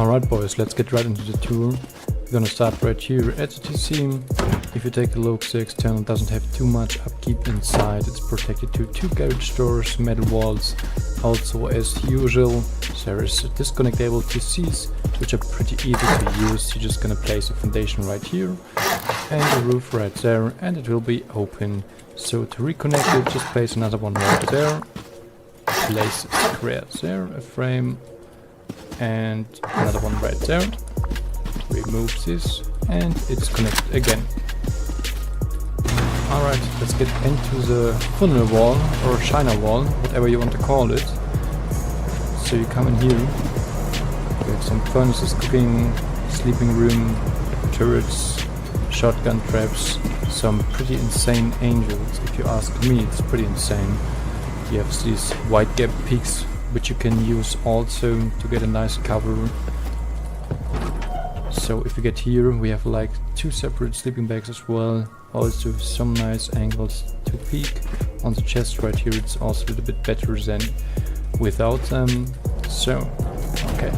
Alright boys, let's get right into the tour. We're gonna start right here at the TC. If you take a look, the external doesn't have too much upkeep inside. It's protected to 2 garage doors, metal walls. Also, as usual, there is disconnectable TCs, which are pretty easy to use. You're just gonna place a foundation right here and a roof right there, and it will be open. So to reconnect it, just place another one right there. Place a square there, a frame, and another one right there. Remove this and it's connected again. Alright, let's get into the Funnelwall or Chinawall, whatever you want to call it. So you come in here, we have some furnaces cooking, sleeping room, turrets, shotgun traps, some pretty insane angels. If you ask me, it's pretty insane. You have these Widegap peaks, which you can use also to get a nice cover. So if you get here, we have like 2 separate sleeping bags as well. Also some nice angles to peek. On the chest right here, it's also a little bit better than without them. So, okay,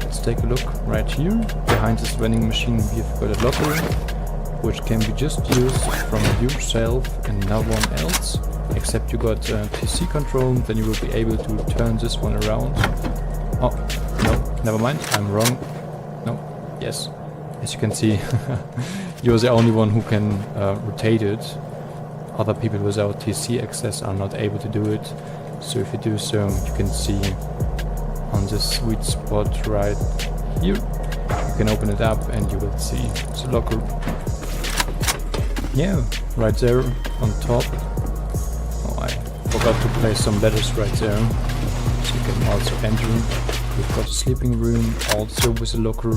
let's take a look right here. Behind this vending machine, we've got a locker, which can be just used from yourself and no one else. Except you got PC control, then you will be able to turn this one around. Oh, no, never mind, I'm wrong. No, yes, as you can see, you're the only one who can rotate it. Other people without TC access are not able to do it. So if you do so, you can see on this sweet spot right here, you can open it up and you will see the locker. Yeah, right there on top. Forgot to place some letters right there, so you can also enter. We've got a sleeping room, also with a locker,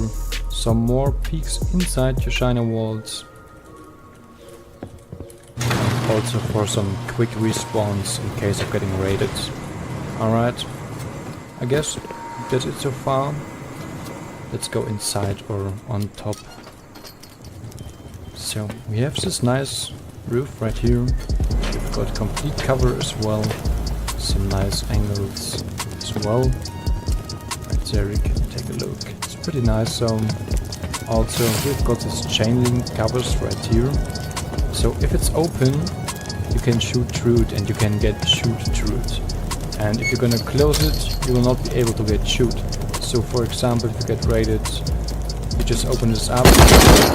some more peaks inside your Chinawalls, also for some quick respawns in case of getting raided. Alright, I guess that's it so far. Let's go inside or on top. So we have this nice roof right here. Got complete cover as well, some nice angles as well. Right there you can take a look, it's pretty nice. Also we've got this chain link covers right here, so if it's open you can shoot through it and you can get shoot through it, and if you're gonna close it you will not be able to get shoot. So for example, if you get raided, you just open this up,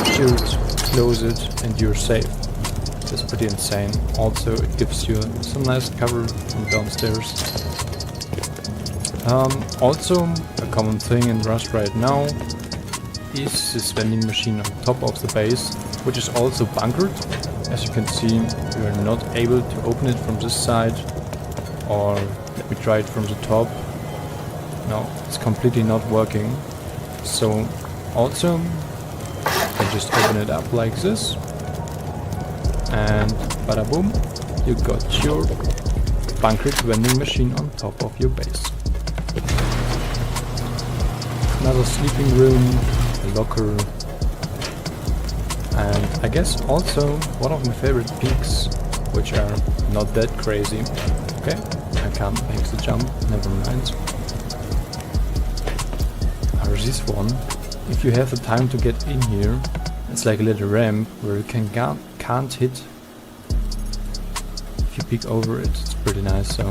shoot, close it, and you're safe. That's pretty insane. Also, it gives you some nice cover from downstairs. Also, a common thing in Rust right now is this vending machine on top of the base, which is also bunkered. As you can see, we are not able to open it from this side. Or let me try it from the top. No, it's completely not working. So, also, you can just open it up like this. And bada boom, you got your bunkered vending machine on top of your base. Another sleeping room, a locker, and I guess also one of my favorite peaks, which are not that crazy. Okay, I can't make the jump, never mind. Or this one, if you have the time to get in here, it's like a little ramp where you can't hit. If you peek over it, it's pretty nice. So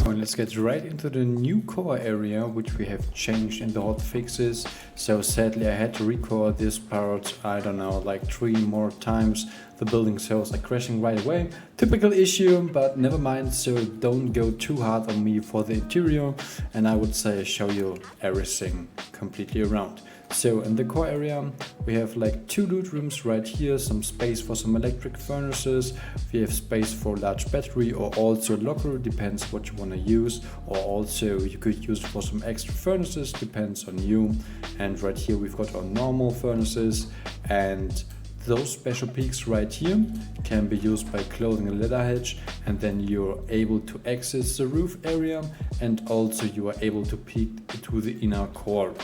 let's get right into the new core area, which we have changed in the hot fixes. So sadly I had to record this part, I don't know, like 3 more times. The building cells are crashing right away. Typical issue, but never mind, so don't go too hard on me for the interior, and I would say show you everything completely around. So in the core area we have like 2 loot rooms right here, some space for some electric furnaces, we have space for a large battery or also locker, depends what you want to use, or also you could use it for some extra furnaces, depends on you. And right here we've got our normal furnaces, and those special peaks right here can be used by closing a ladder hatch, and then you're able to access the roof area, and also you are able to peek to the inner core.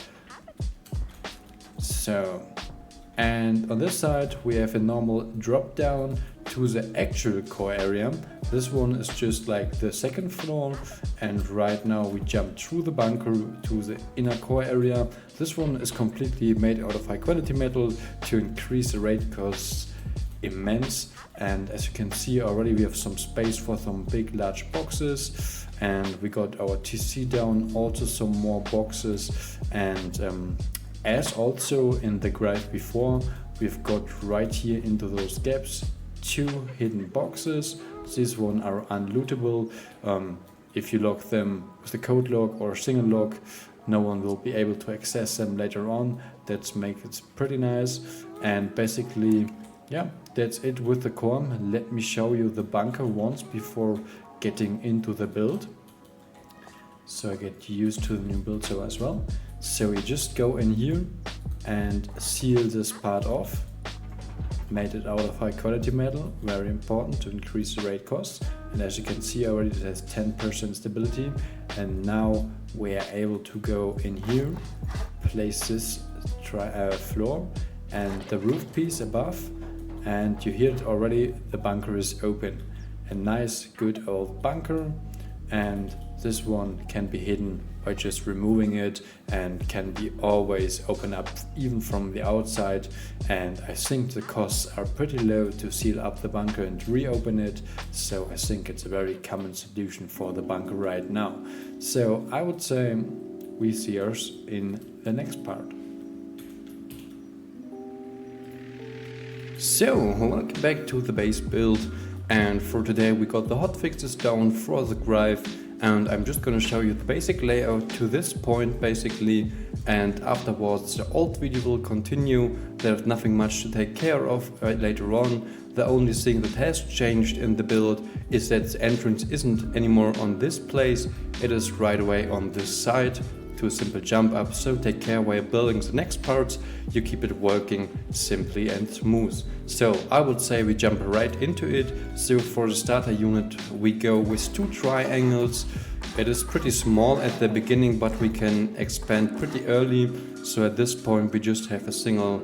So, and on this side we have a normal drop down to the actual core area. This one is just like the second floor, and right now we jump through the bunker to the inner core area. This one is completely made out of high quality metal to increase the rate costs immense. And as you can see already, we have some space for some big large boxes, and we got our TC down, also some more boxes. And as also in the GREIF before, we've got right here into those gaps 2 hidden boxes. These ones are unlootable. If you lock them with a code lock or single lock, no one will be able to access them later on. That makes it pretty nice. And basically, yeah, that's it with the core. Let me show you the bunker once before getting into the build, so I get used to the new build so as well. So you just go in here and seal this part off. Made it out of high quality metal, very important to increase the rate costs. And as you can see already, it has 10% stability. And now we are able to go in here, place this floor and the roof piece above, and you hear it already, the bunker is open. A nice good old bunker, and this one can be hidden by just removing it and can be always open up even from the outside. And I think the costs are pretty low to seal up the bunker and reopen it, so I think it's a very common solution for the bunker right now. So I would say we see us in the next part. So welcome back to the base build, and for today we got the hotfixes down for the GREIF, and I'm just gonna show you the basic layout to this point basically, and afterwards the old video will continue. There's nothing much to take care of later on. The only thing that has changed in the build is that the entrance isn't anymore on this place, it is right away on this side to a simple jump up. So take care while building the next parts, you keep it working simply and smooth. So I would say we jump right into it. So for the starter unit we go with 2 triangles. It is pretty small at the beginning, but we can expand pretty early. So at this point we just have a single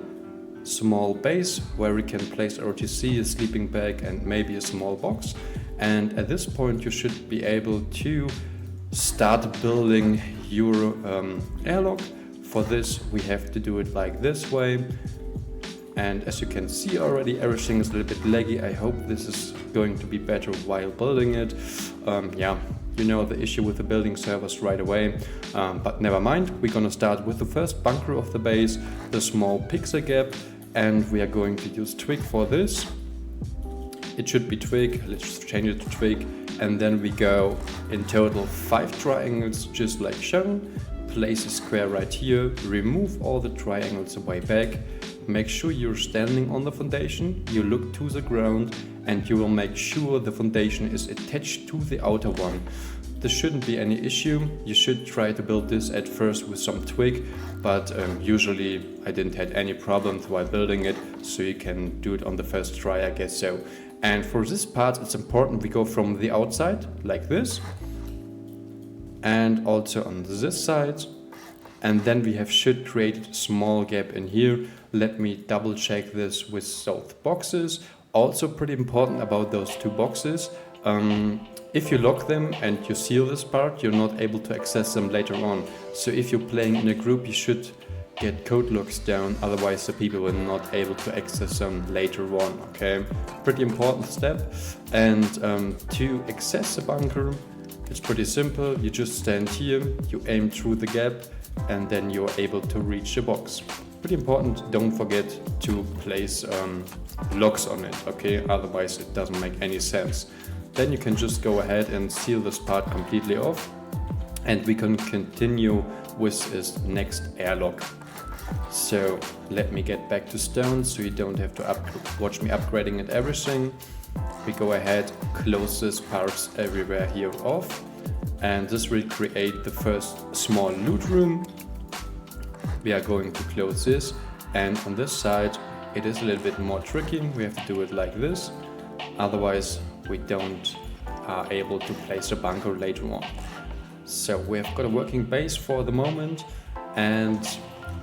small base where we can place our TC, a sleeping bag and maybe a small box. And at this point you should be able to start building your airlock. For this we have to do it like this way, and as you can see already, everything is a little bit laggy. I hope this is going to be better while building it. Yeah, you know the issue with the building servers right away, but never mind. We're gonna start with the first bunker of the base, the small pixel gap, and we are going to use twig for this. It should be twig, let's change it to twig. And then we go in total 5 triangles, just like shown. Place a square right here, remove all the triangles away back. Make sure you're standing on the foundation, you look to the ground, and you will make sure the foundation is attached to the outer one. This shouldn't be any issue. You should try to build this at first with some twig, but usually I didn't have any problems while building it, so you can do it on the first try, I guess so. And for this part it's important we go from the outside like this, and also on this side, and then we should create a small gap in here. Let me double check this with both boxes. Also pretty important about those 2 boxes, if you lock them and you seal this part, you're not able to access them later on. So if you're playing in a group, you should get code locks down, otherwise the people will not able to access them later on, okay? Pretty important step. And to access the bunker, it's pretty simple. You just stand here, you aim through the gap, and then you're able to reach the box. Pretty important, don't forget to place locks on it, okay? Otherwise it doesn't make any sense. Then you can just go ahead and seal this part completely off, and we can continue with this next airlock. So let me get back to stone so you don't have to watch me upgrading and everything. We go ahead, close these parts everywhere here off, and this will create the first small loot room. We are going to close this, and on this side it is a little bit more tricky. We have to do it like this, otherwise we don't are able to place a bunker later on. So we have got a working base for the moment, and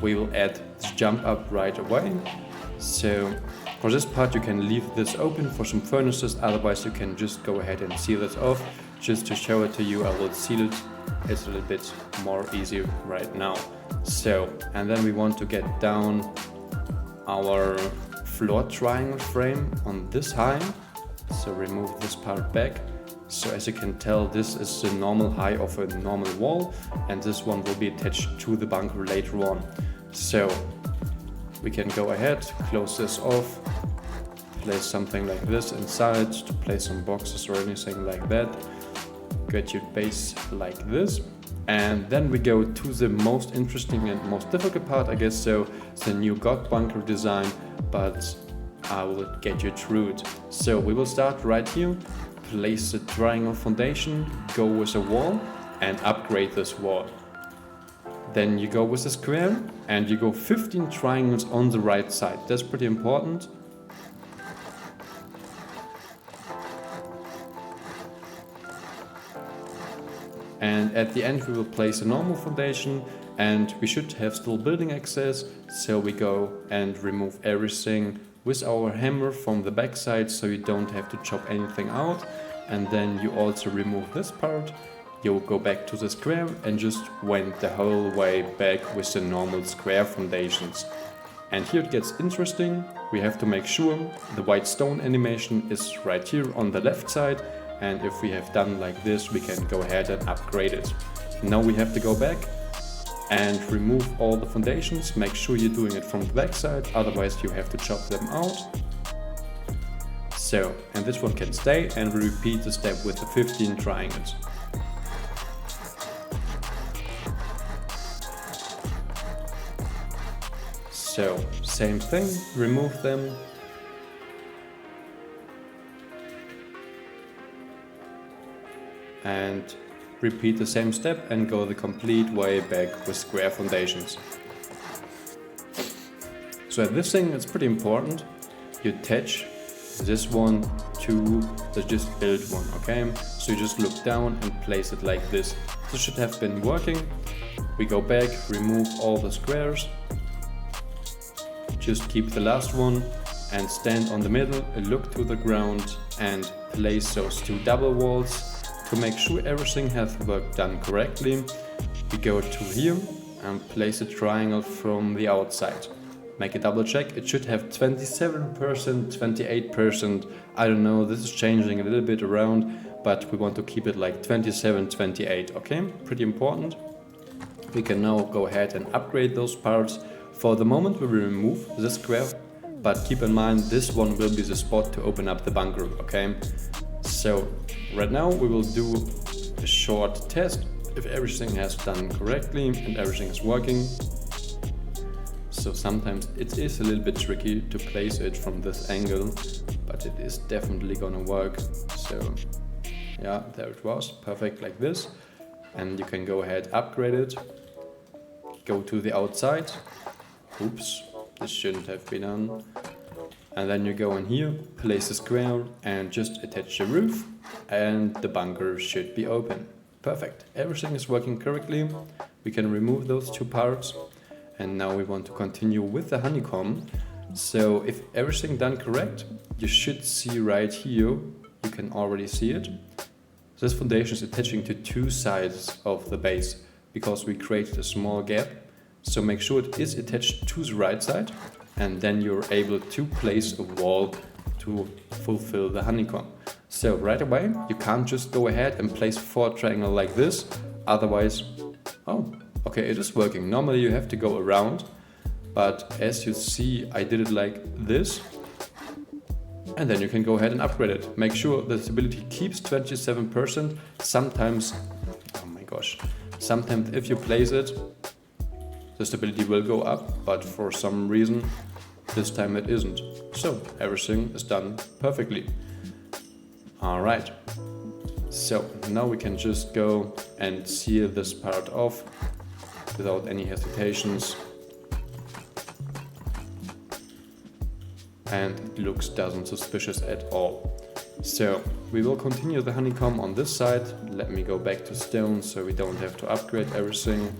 we will add this jump up right away. So For this part you can leave this open for some furnaces, otherwise you can just go ahead and seal it off. Just to show it to you, I will seal it. It's a little bit more easy right now. So, and then we want to get down our floor triangle frame on this height. So remove this part back. So as you can tell, this is the normal height of a normal wall, and this one will be attached to the bunker later on. So we can go ahead, close this off, place something like this inside to place some boxes or anything like that. Get your base like this, and then we go to the most interesting and most difficult part, I guess. So it's the new god bunker design, but I will get you through it. So we will start right here, place the triangle foundation, go with a wall and upgrade this wall. Then you go with a square and you go 15 triangles on the right side. That's pretty important. And at the end we will place a normal foundation, and we should have still building access. So we go and remove everything with our hammer from the back side, so you don't have to chop anything out. And then you also remove this part. You'll go back to the square and just went the whole way back with the normal square foundations. And here it gets interesting. We have to make sure the white stone animation is right here on the left side. And if we have done like this, we can go ahead and upgrade it. Now we have to go back and remove all the foundations. Make sure you're doing it from the back side, otherwise you have to chop them out. So, and this one can stay, and we repeat the step with the 15 triangles. So, same thing, remove them. And repeat the same step and go the complete way back with square foundations. So at this thing, it's pretty important. You attach this one to the just built one, okay? So you just look down and place it like this. This should have been working. We go back, remove all the squares. Just keep the last one and stand on the middle, look to the ground and place those two double walls. To make sure everything has worked done correctly, we go to here and place a triangle from the outside. Make a double check, it should have 27%, 28%, I don't know, this is changing a little bit around, but we want to keep it like 27, 28, okay? Pretty important. We can now go ahead and upgrade those parts. For the moment we will remove this square, but keep in mind this one will be the spot to open up the bunker, okay? So right now we will do a short test if everything has done correctly and everything is working. So sometimes it is a little bit tricky to place it from this angle, but it is definitely gonna work. So yeah, there it was, perfect like this. And you can go ahead, upgrade it, go to the outside. Oops, this shouldn't have been done. And then you go in here, place a square and just attach the roof and the bunker should be open. Perfect, everything is working correctly. We can remove those two parts. And now we want to continue with the honeycomb. So if everything done correct, you should see right here, you can already see it. This foundation is attaching to two sides of the base because we created a small gap. So make sure it is attached to the right side, and then you're able to place a wall to fulfill the honeycomb. So right away, you can't just go ahead and place 4 triangles like this, otherwise, oh, okay, it is working. Normally you have to go around, but as you see, I did it like this, and then you can go ahead and upgrade it. Make sure the stability keeps 27%. Sometimes, oh my gosh, sometimes if you place it, the stability will go up, but for some reason, this time it isn't. So everything is done perfectly. All right. So now we can just go and seal this part off without any hesitations. And it doesn't suspicious at all. So we will continue the honeycomb on this side. Let me go back to stone so we don't have to upgrade everything.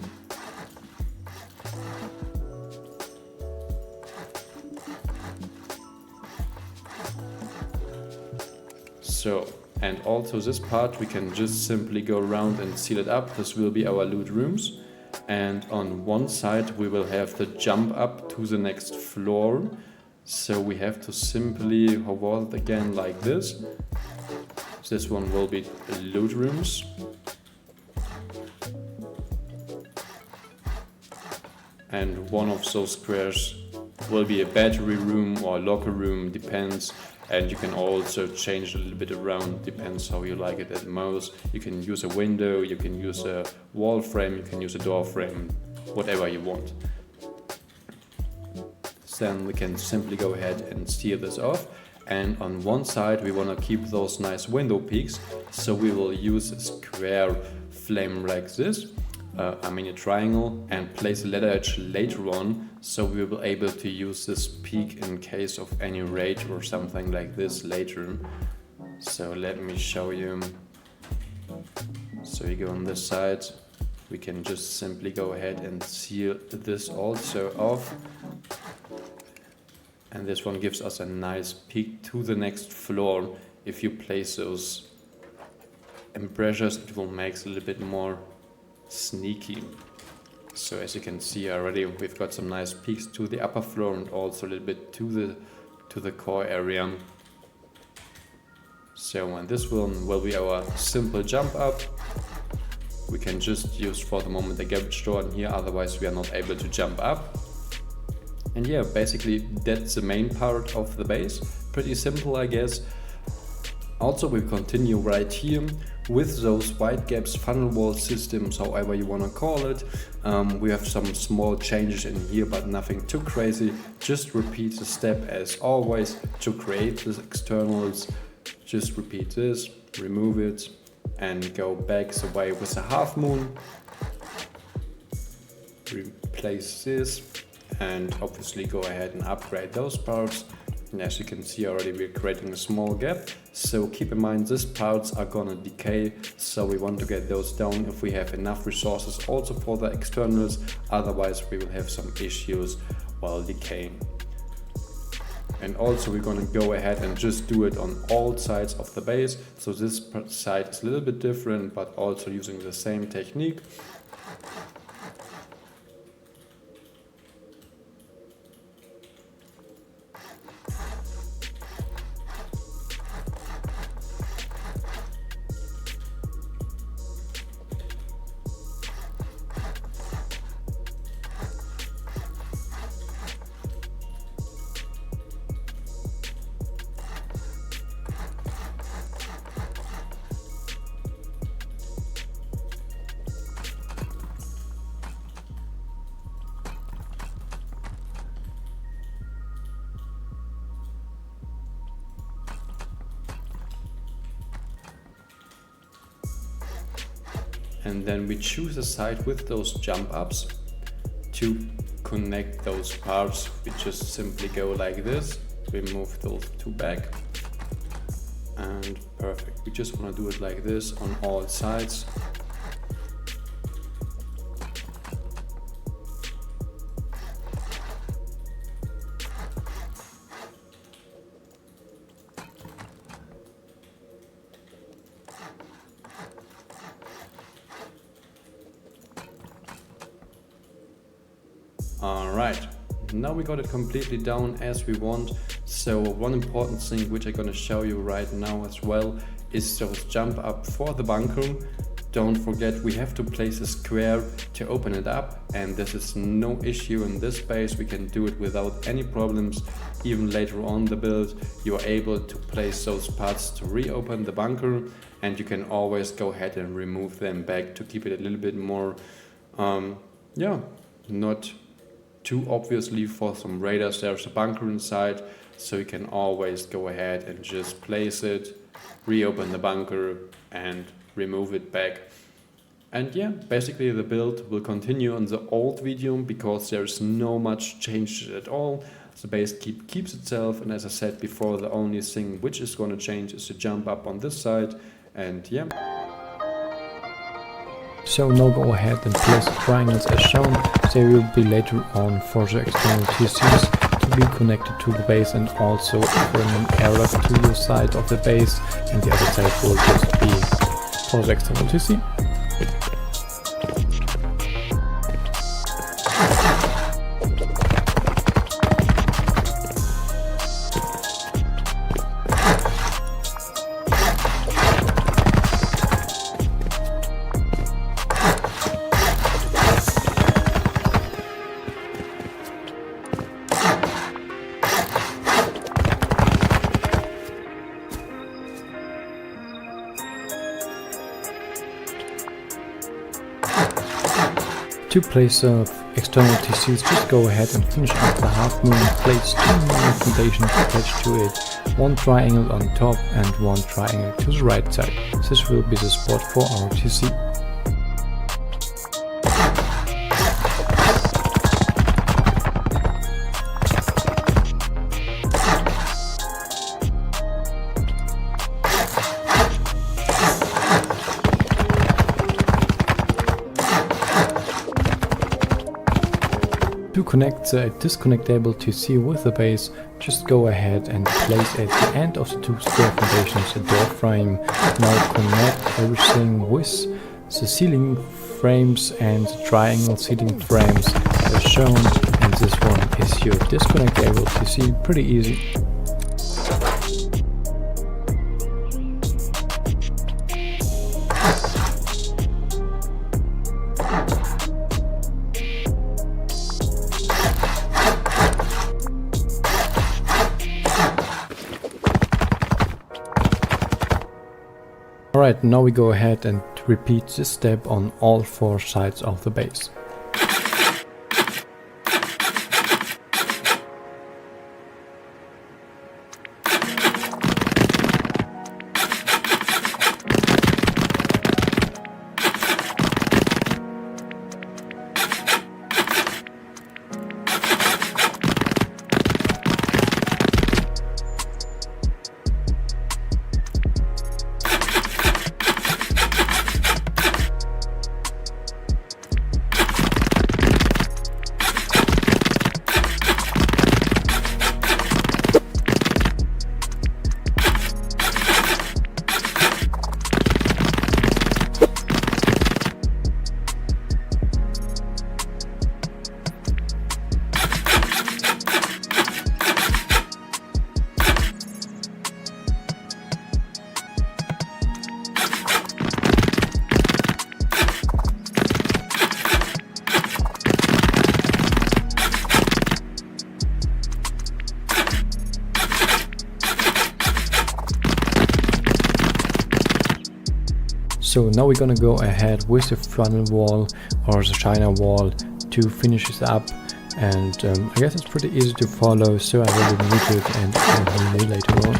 So, and also this part we can just simply go around and seal it up. This will be our loot rooms. And on one side we will have the jump up to the next floor. So we have to simply hover it again like this. This one will be loot rooms. And one of those squares will be a battery room or a locker room, depends. And you can also change a little bit around, depends how you like it at most. You can use a window, you can use a wall frame, you can use a door frame, whatever you want. Then we can simply go ahead and seal this off. And on one side we want to keep those nice window peaks, so we will use a square flame like this, a triangle, and place a ladder edge later on, so we will be able to use this peak in case of any raid or something like this later. So let me show you. So you go on this side, we can just simply go ahead and seal this also off. And this one gives us a nice peek to the next floor. If you place those embrasures, it will make it a little bit more sneaky. So as you can see already, we've got some nice peaks to the upper floor and also a little bit to the core area. So and this one will be our simple jump up. We can just use for the moment the garage door in here, otherwise we are not able to jump up. And yeah, basically that's the main part of the base. Pretty simple, I guess. Also we continue right here with those Widegaps, Funnelwall systems, however you want to call it. We have some small changes in here, but nothing too crazy. Just repeat the step as always to create these externals. Just repeat this, remove it, and go back the way with the half moon. Replace this. And obviously go ahead and upgrade those parts. And as you can see already, we're creating a small gap. So keep in mind, these parts are gonna decay. So we want to get those down if we have enough resources also for the externals. Otherwise we will have some issues while decaying. And also we're gonna go ahead and just do it on all sides of the base. So this side is a little bit different, but also using the same technique. And then we choose a side with those jump ups. To connect those parts, we just simply go like this, remove those two back, and perfect. We just want to do it like this on all sides. Alright, now we got it completely down as we want. So one important thing which I'm gonna show you right now as well is those jump up for the bunker. Don't forget, we have to place a square to open it up, and this is no issue in this base. We can do it without any problems. Even later on the build, you are able to place those parts to reopen the bunker, and you can always go ahead and remove them back to keep it a little bit more, not too obviously for some raiders. There's a bunker inside, so you can always go ahead and just place it, reopen the bunker, and remove it back. And yeah, basically the build will continue on the old video because there's no much change at all. The base keeps itself, and as I said before, the only thing which is going to change is to jump up on this side. And yeah. So now go ahead and place the triangles as shown. They will be later on for the external TCs. To be connected to the base and also bring an error to your side of the base, and the other side will just be for the external TC. To place external TCs, just go ahead and finish up the half moon, place 2 more foundations attached to it, one triangle on top and one triangle to the right side. This will be the spot for our TC. To connect the disconnectable TC with the base, just go ahead and place at the end of the 2 square foundations a door frame. Now connect everything with the ceiling frames and the triangle ceiling frames as shown, and this one is your disconnectable TC. Pretty easy. Alright, now we go ahead and repeat this step on all 4 sides of the base. So now we're gonna go ahead with the Funnelwall or the Chinawall to finish this up, and I guess it's pretty easy to follow, so I will mute it and I'll see you later on.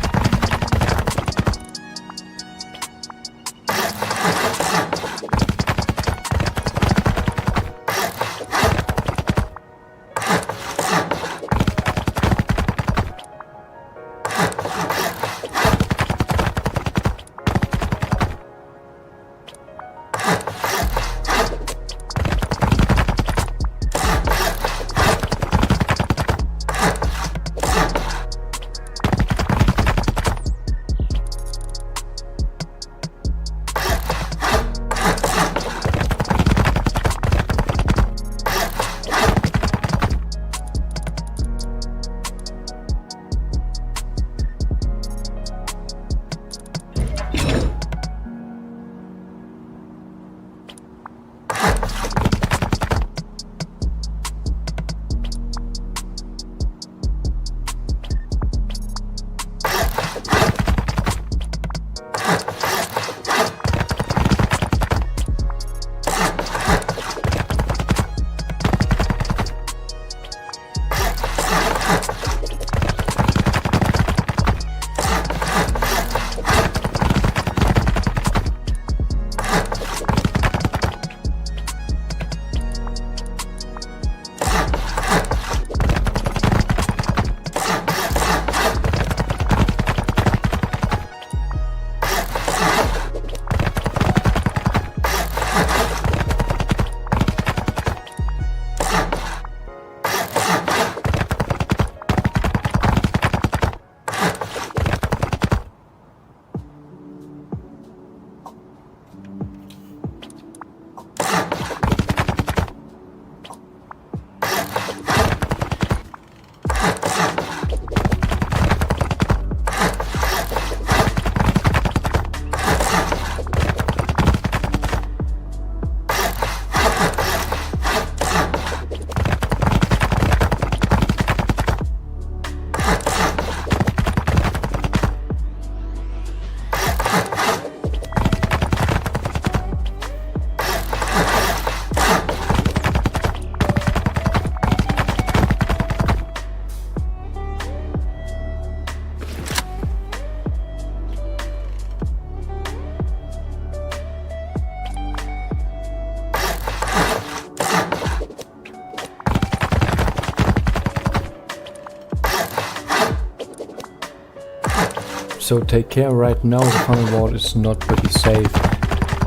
So take care, right now the Funnelwall is not pretty safe,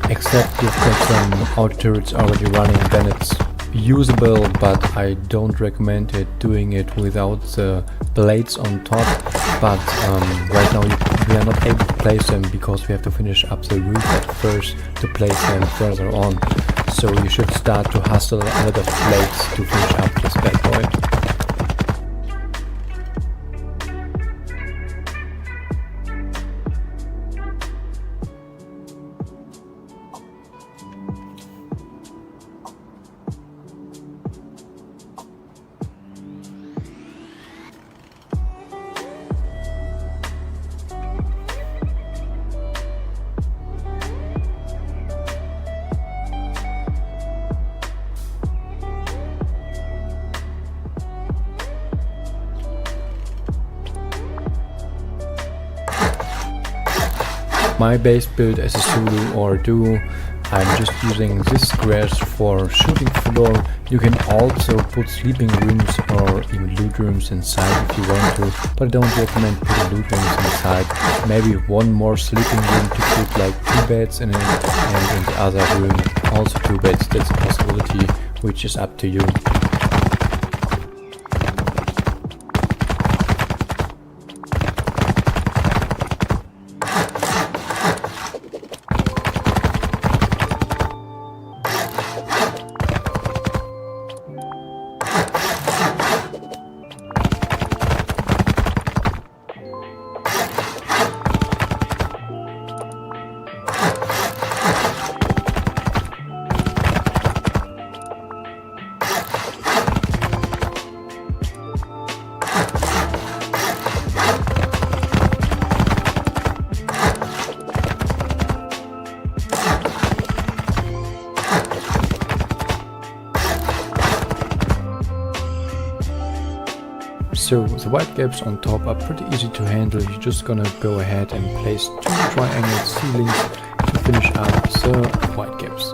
except you've got some auto turrets already running, then it's usable, but I don't recommend doing it without the blades on top. But right now we are not able to place them because we have to finish up the roof at first to place them further on. So you should start to hustle a lot of blades to finish up this bad boy. My base build as a Zulu or duo, I'm just using these squares for shooting floor. You can also put sleeping rooms or even loot rooms inside if you want to, but I don't recommend putting loot rooms inside. Maybe one more sleeping room to put like 2 beds in it, and in the other room also 2 beds. That's a possibility, which is up to you. So the white gaps on top are pretty easy to handle. You're just gonna go ahead and place 2 triangle ceilings to finish up the white gaps.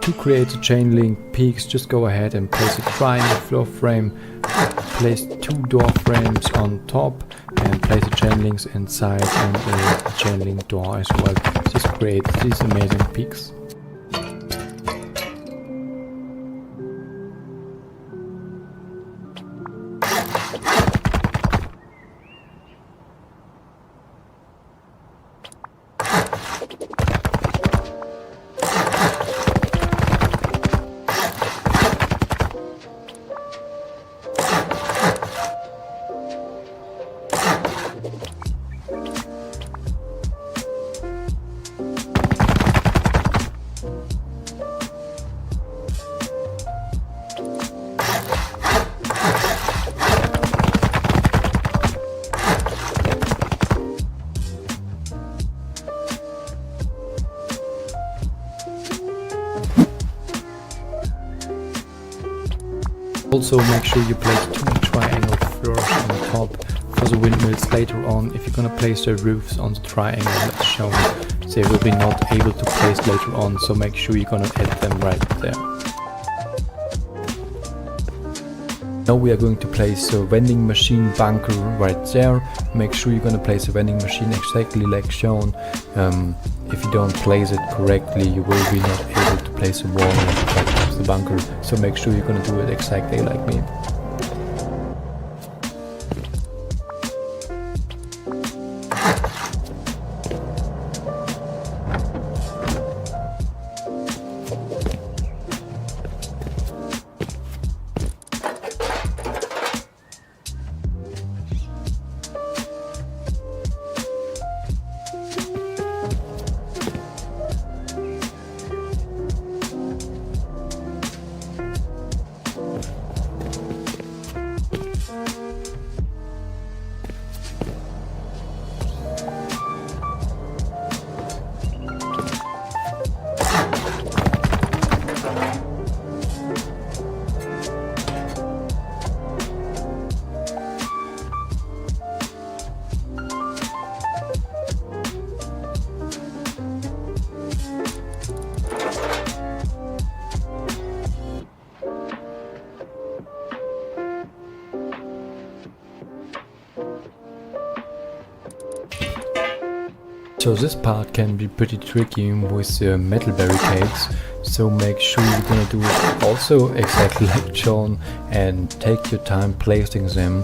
To create the chain link peaks, just go ahead and place a triangle floor frame, place 2 door frames on top and place the chain links inside and a chain link door as well. Just create these amazing peaks. Also make sure you place 2 triangle floors on top for the windmills later on. If you're gonna place the roofs on the triangle that's shown, they will be not able to place later on, so make sure you're gonna add them right there. Now we are going to place a vending machine bunker right there. Make sure you're gonna place a vending machine exactly like shown. If you don't place it correctly, you will be not able to place a wall and the bunker. So make sure you're gonna do it exactly like me. So this part can be pretty tricky with metal barricades, so make sure you're gonna do it also exactly like John and take your time placing them.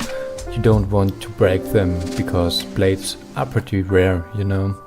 You don't want to break them because blades are pretty rare, you know.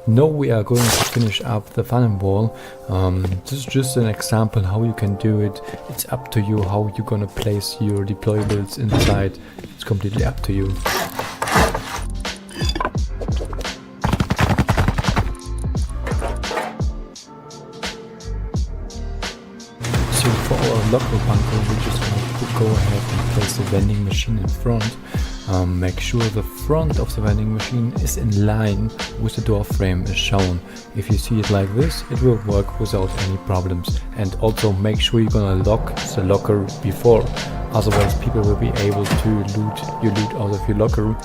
Now we are going to finish up the Funnelwall. This is just an example how you can do it. It's up to you how you're gonna place your deployables inside. It's completely up to you. So for our local bunker, we just want to go ahead and place the vending machine in front. Make sure the front of the vending machine is in line with the door frame as shown. If you see it like this, it will work without any problems. And also make sure you're gonna lock the locker before, otherwise people will be able to loot your loot out of your locker.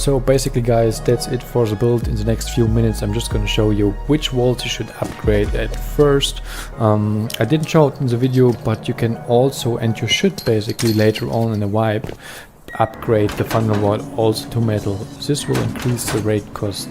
So basically guys, that's it for the build. In the next few minutes I'm just gonna show you which walls you should upgrade at first. I didn't show it in the video, but you can also, and you should basically later on in the wipe, upgrade the Funnelwall also to metal. This will increase the raid cost